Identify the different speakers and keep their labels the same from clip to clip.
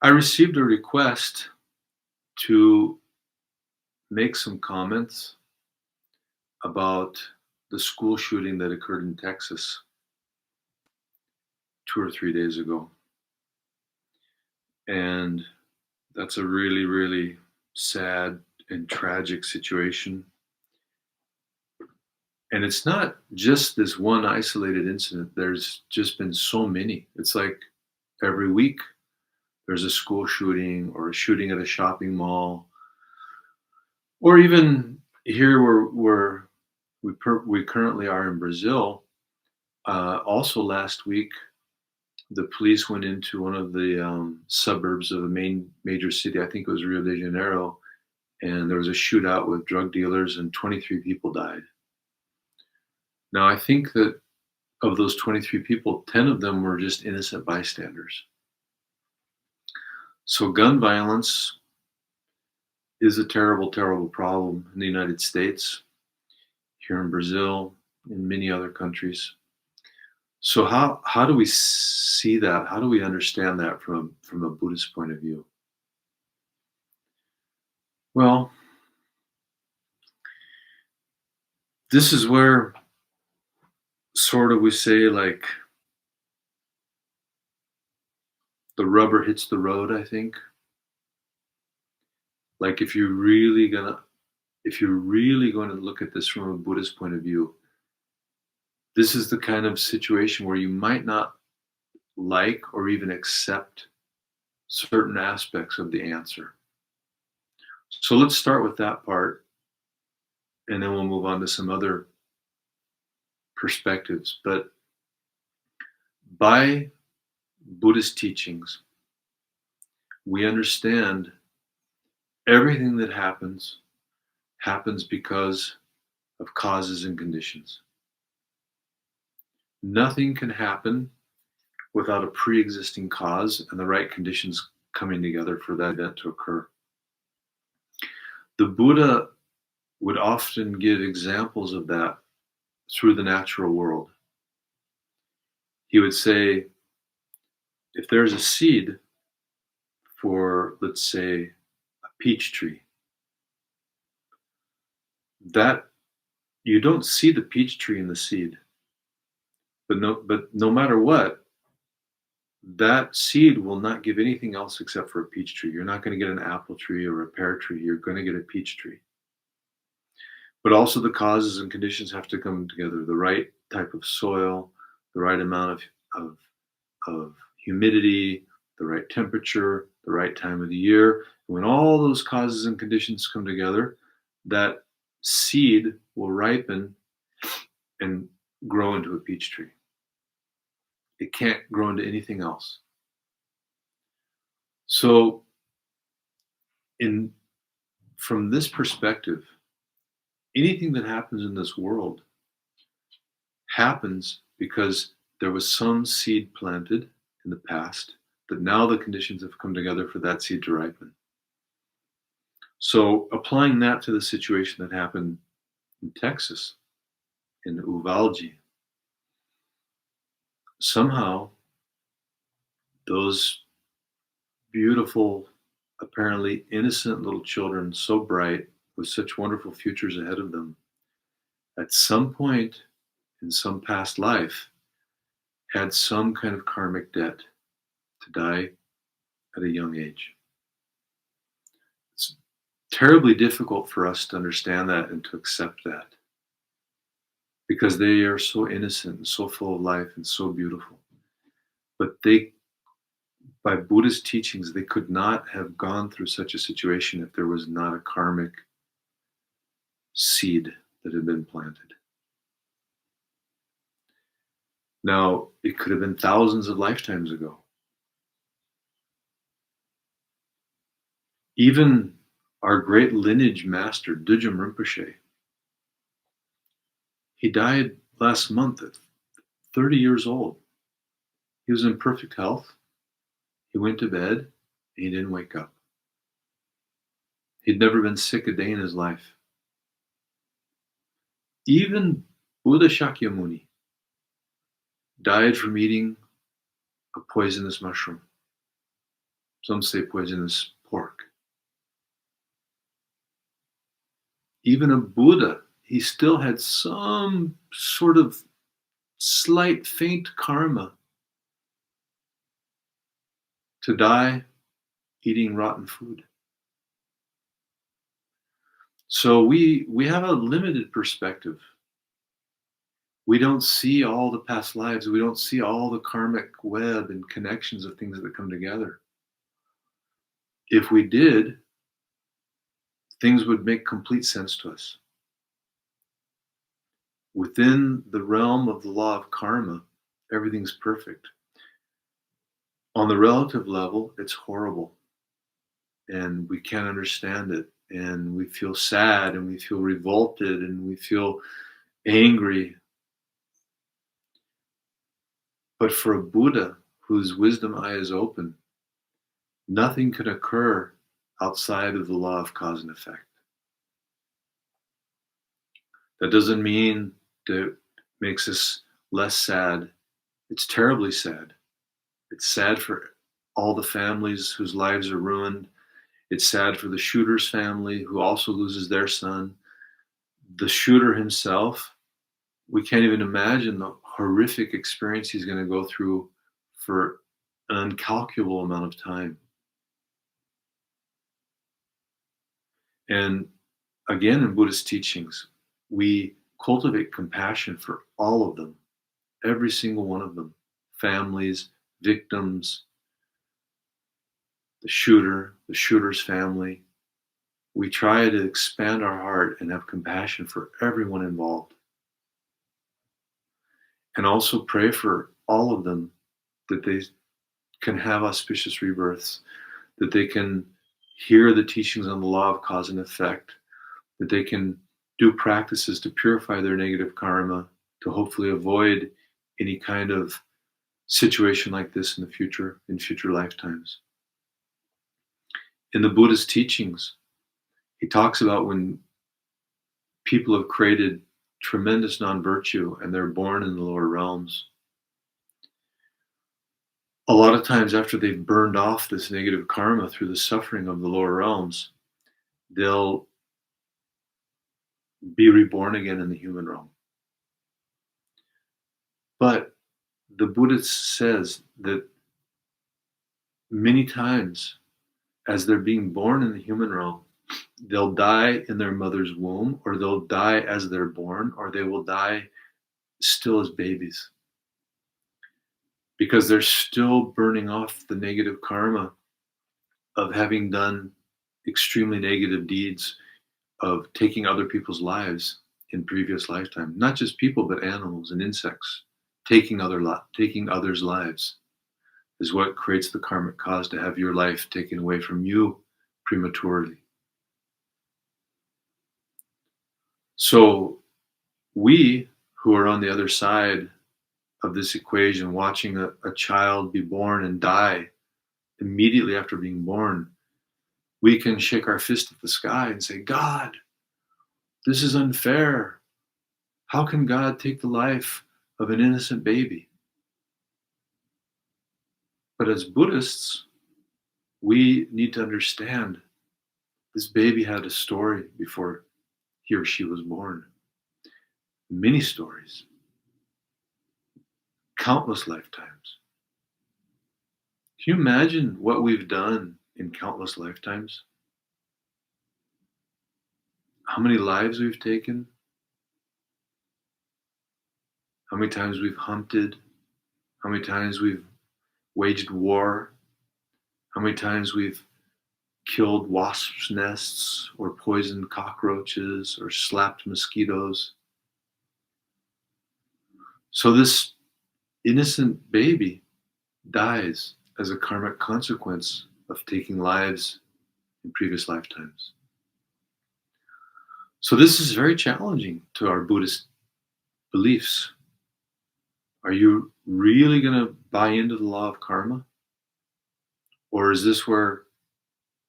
Speaker 1: I received a request to make some comments about the school shooting that occurred in Texas 2 or 3 days ago. And that's a really, really sad and tragic situation. And it's not just this one isolated incident. There's just been so many. It's like every week there's a school shooting or a shooting at a shopping mall, or even here where we currently are in Brazil. Also last week, the police went into one of the suburbs of a major city. I think it was Rio de Janeiro, and there was a shootout with drug dealers, and 23 people died. Now, I think that of those 23 people, 10 of them were just innocent bystanders. So gun violence is a terrible, terrible problem in the United States, here in Brazil, in many other countries. So how do we see that? How do we understand that from a Buddhist point of view? Well, this is where sort of we say, like, the rubber hits the road, I think. Like, if you're really going to look at this from a Buddhist point of view, this is the kind of situation where you might not like or even accept certain aspects of the answer. So let's start with that part, and then we'll move on to some other perspectives. But by Buddhist teachings, we understand everything that happens because of causes and conditions. Nothing can happen without a pre-existing cause and the right conditions coming together for that event to occur. The Buddha would often give examples of that through the natural world. He would say, if there's a seed for, let's say, a peach tree, that you don't see the peach tree in the seed. But no matter what, that seed will not give anything else except for a peach tree. You're not going to get an apple tree or a pear tree. You're going to get a peach tree. But also the causes and conditions have to come together. The right type of soil, the right amount of humidity, the right temperature, the right time of the year. And when all those causes and conditions come together, that seed will ripen and grow into a peach tree. It can't grow into anything else. So from this perspective, anything that happens in this world happens because there was some seed planted in the past that now the conditions have come together for that seed to ripen. So applying that to the situation that happened in Texas, in Uvalde, somehow those beautiful, apparently innocent little children, so bright, with such wonderful futures ahead of them, at some point in some past life, had some kind of karmic debt to die at a young age. It's terribly difficult for us to understand that and to accept that, because they are so innocent and so full of life and so beautiful. But by Buddhist teachings, they could not have gone through such a situation if there was not a karmic seed that had been planted. Now, it could have been thousands of lifetimes ago. Even our great lineage master, Dudjom Rinpoche, he died last month at 30 years old. He was in perfect health. He went to bed and he didn't wake up. He'd never been sick a day in his life. Even Buddha Shakyamuni died from eating a poisonous mushroom. Some say poisonous pork. Even a Buddha, he still had some sort of slight, faint karma to die eating rotten food. So we have a limited perspective. We don't see all the past lives. We don't see all the karmic web and connections of things that come together. If we did, things would make complete sense to us. Within the realm of the law of karma, everything's perfect. On the relative level, it's horrible. And we can't understand it. And we feel sad and we feel revolted and we feel angry. But for a Buddha whose wisdom eye is open, nothing can occur outside of the law of cause and effect. That doesn't mean that it makes us less sad. It's terribly sad. It's sad for all the families whose lives are ruined. It's sad for the shooter's family who also loses their son. The shooter himself, we can't even imagine the horrific experience he's going to go through for an incalculable amount of time. And again, in Buddhist teachings, we cultivate compassion for all of them, every single one of them, families, victims, the shooter, the shooter's family. We try to expand our heart and have compassion for everyone involved. And also pray for all of them that they can have auspicious rebirths, that they can hear the teachings on the law of cause and effect, that they can do practices to purify their negative karma, to hopefully avoid any kind of situation like this in the future, in future lifetimes. In the Buddhist teachings, he talks about when people have created tremendous non-virtue and they're born in the lower realms. A lot of times after they've burned off this negative karma through the suffering of the lower realms, they'll be reborn again in the human realm. But the Buddhist says that many times as they're being born in the human realm, they'll die in their mother's womb, or they'll die as they're born, or they will die still as babies. Because they're still burning off the negative karma of having done extremely negative deeds, of taking other people's lives in previous lifetime. Not just people, but animals and insects. Taking others' lives is what creates the karmic cause to have your life taken away from you prematurely. So we who are on the other side of this equation, watching a child be born and die immediately after being born, we can shake our fist at the sky and say, God, this is unfair. How can God take the life of an innocent baby? But as Buddhists, we need to understand this baby had a story before he or she was born. Many stories. Countless lifetimes. Can you imagine what we've done in countless lifetimes? How many lives we've taken? How many times we've hunted? How many times we've waged war? How many times we've killed wasps' nests or poisoned cockroaches or slapped mosquitoes? So this innocent baby dies as a karmic consequence of taking lives in previous lifetimes. So this is very challenging to our Buddhist beliefs. Are you really going to buy into the law of karma? Or is this where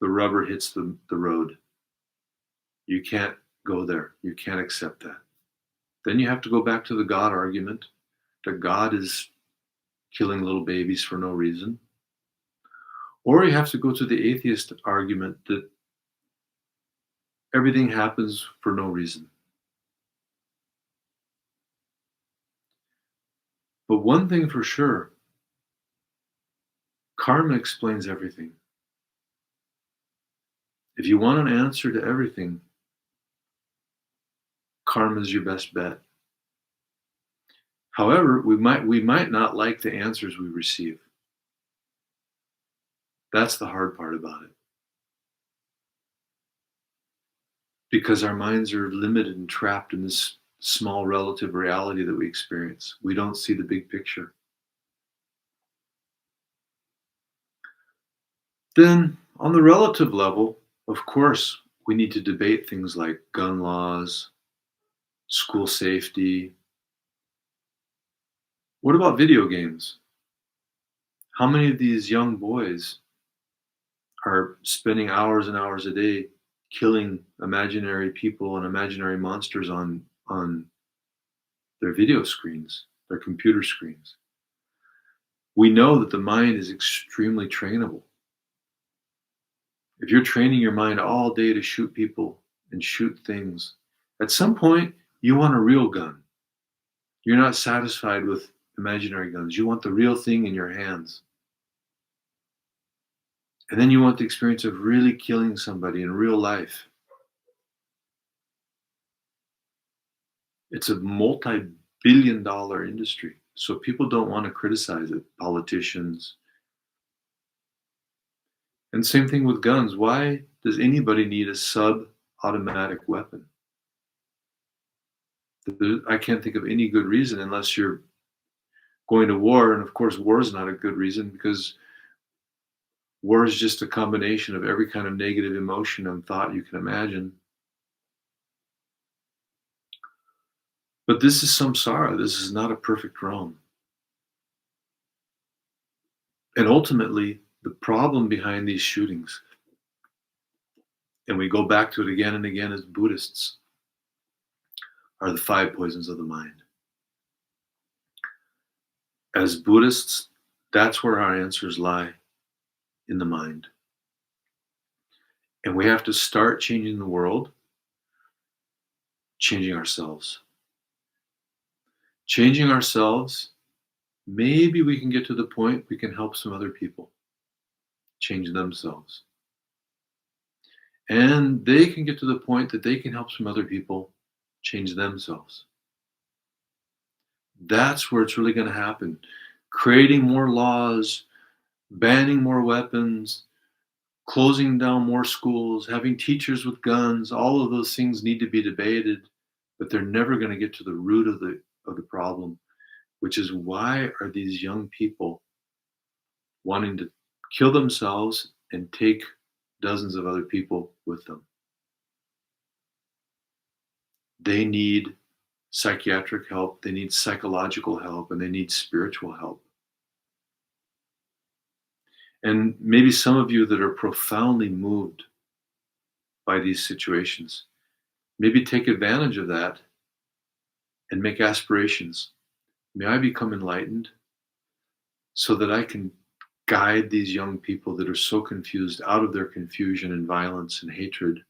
Speaker 1: the rubber hits the road? You can't go there. You can't accept that. Then you have to go back to the God argument, that God is killing little babies for no reason. Or you have to go to the atheist argument that everything happens for no reason. But one thing for sure, karma explains everything. If you want an answer to everything, karma is your best bet. However, we might not like the answers we receive. That's the hard part about it. Because our minds are limited and trapped in this small relative reality that we experience. We don't see the big picture. Then, on the relative level, of course, we need to debate things like gun laws, school safety. What about video games? How many of these young boys are spending hours and hours a day killing imaginary people and imaginary monsters on their video screens, their computer screens? We know that the mind is extremely trainable. If you're training your mind all day to shoot people and shoot things, at some point you want a real gun. You're not satisfied with imaginary guns. You want the real thing in your hands. And then you want the experience of really killing somebody in real life. It's a multi-billion-dollar industry. So people don't want to criticize it, politicians. And same thing with guns. Why does anybody need a sub-automatic weapon? I can't think of any good reason unless you're going to war. And of course, war is not a good reason because war is just a combination of every kind of negative emotion and thought you can imagine. But this is samsara. This is not a perfect realm. And ultimately, the problem behind these shootings, and we go back to it again and again as Buddhists, are the 5 poisons of the mind. As Buddhists, that's where our answers lie, in the mind. And we have to start changing the world, changing ourselves. Changing ourselves, maybe we can get to the point we can help some other people change themselves. And they can get to the point that they can help some other people change themselves. That's where it's really going to happen. Creating more laws, banning more weapons, closing down more schools, having teachers with guns, all of those things need to be debated, but they're never going to get to the root of the problem, which is why are these young people wanting to kill themselves and take dozens of other people with them? They need psychiatric help, they need psychological help, and they need spiritual help. And maybe some of you that are profoundly moved by these situations, maybe take advantage of that and make aspirations. May I become enlightened so that I can guide these young people that are so confused out of their confusion and violence and hatred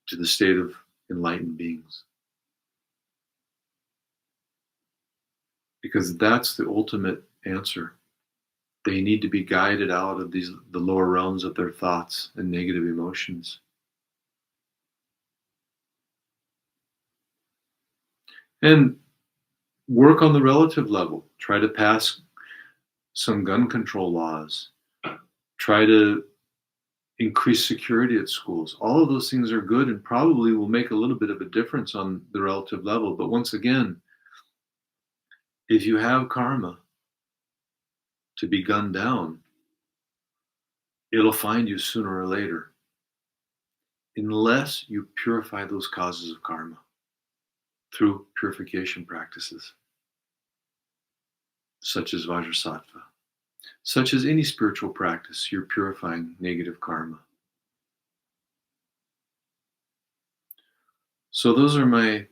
Speaker 1: to the state of enlightened beings. Because that's the ultimate answer. They need to be guided out of the lower realms of their thoughts and negative emotions. And work on the relative level. Try to pass some gun control laws. Try to increase security at schools. All of those things are good and probably will make a little bit of a difference on the relative level. But once again, if you have karma to be gunned down, it'll find you sooner or later, unless you purify those causes of karma through purification practices, such as Vajrasattva, such as any spiritual practice. You're purifying negative karma. So those are my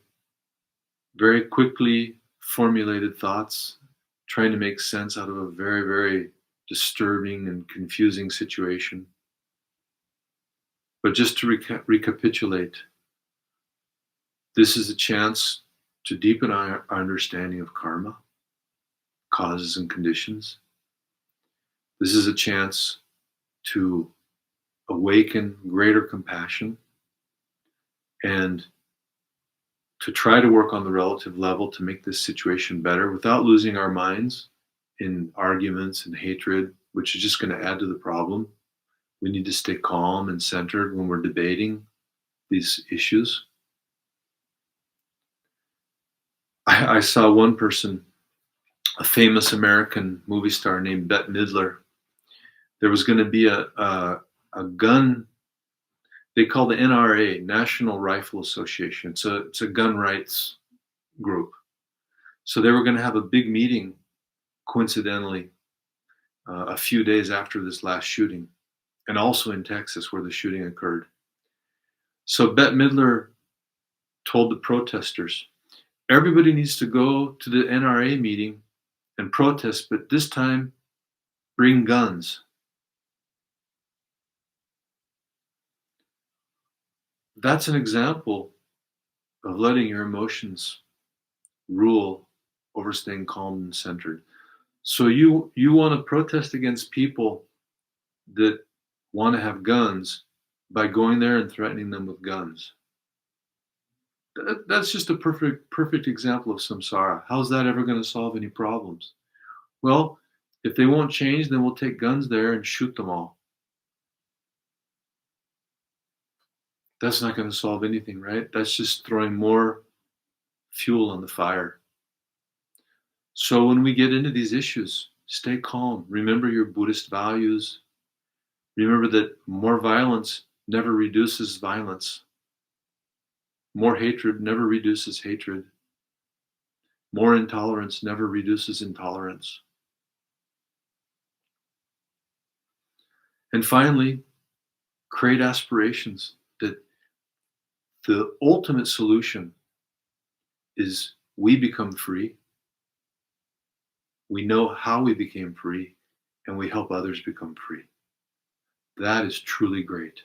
Speaker 1: very quickly formulated thoughts, trying to make sense out of a very, very disturbing and confusing situation. But just to recapitulate, this is a chance to deepen our understanding of karma, causes and conditions. This is a chance to awaken greater compassion and to try to work on the relative level to make this situation better without losing our minds in arguments and hatred, which is just going to add to the problem. We need to stay calm and centered when we're debating these issues. I saw one person, a famous American movie star named Bette Midler. There was going to be a gun. They call the NRA, National Rifle Association. It's a gun rights group. So they were going to have a big meeting, coincidentally, a few days after this last shooting, and also in Texas where the shooting occurred. So Bette Midler told the protesters, everybody needs to go to the NRA meeting and protest, but this time bring guns. That's an example of letting your emotions rule over staying calm and centered. So you want to protest against people that want to have guns by going there and threatening them with guns. That's just a perfect example of samsara. How's that ever going to solve any problems? Well, if they won't change, then we'll take guns there and shoot them all. That's not going to solve anything, right? That's just throwing more fuel on the fire. So when we get into these issues, stay calm. Remember your Buddhist values. Remember that more violence never reduces violence. More hatred never reduces hatred. More intolerance never reduces intolerance. And finally, create aspirations that the ultimate solution is we become free. We know how we became free, and we help others become free. That is truly great.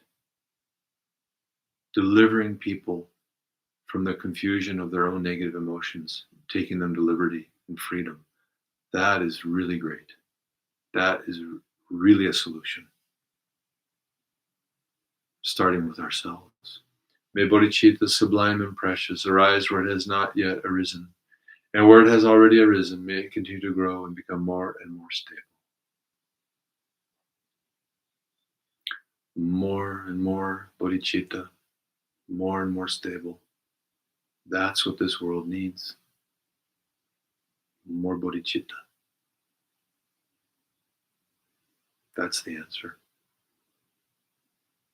Speaker 1: Delivering people from the confusion of their own negative emotions, taking them to liberty and freedom. That is really great. That is really a solution. Starting with ourselves. May Bodhicitta, sublime and precious, arise where it has not yet arisen, and where it has already arisen, may it continue to grow and become more and more stable. More and more Bodhicitta, more and more stable. That's what this world needs. More Bodhicitta. That's the answer.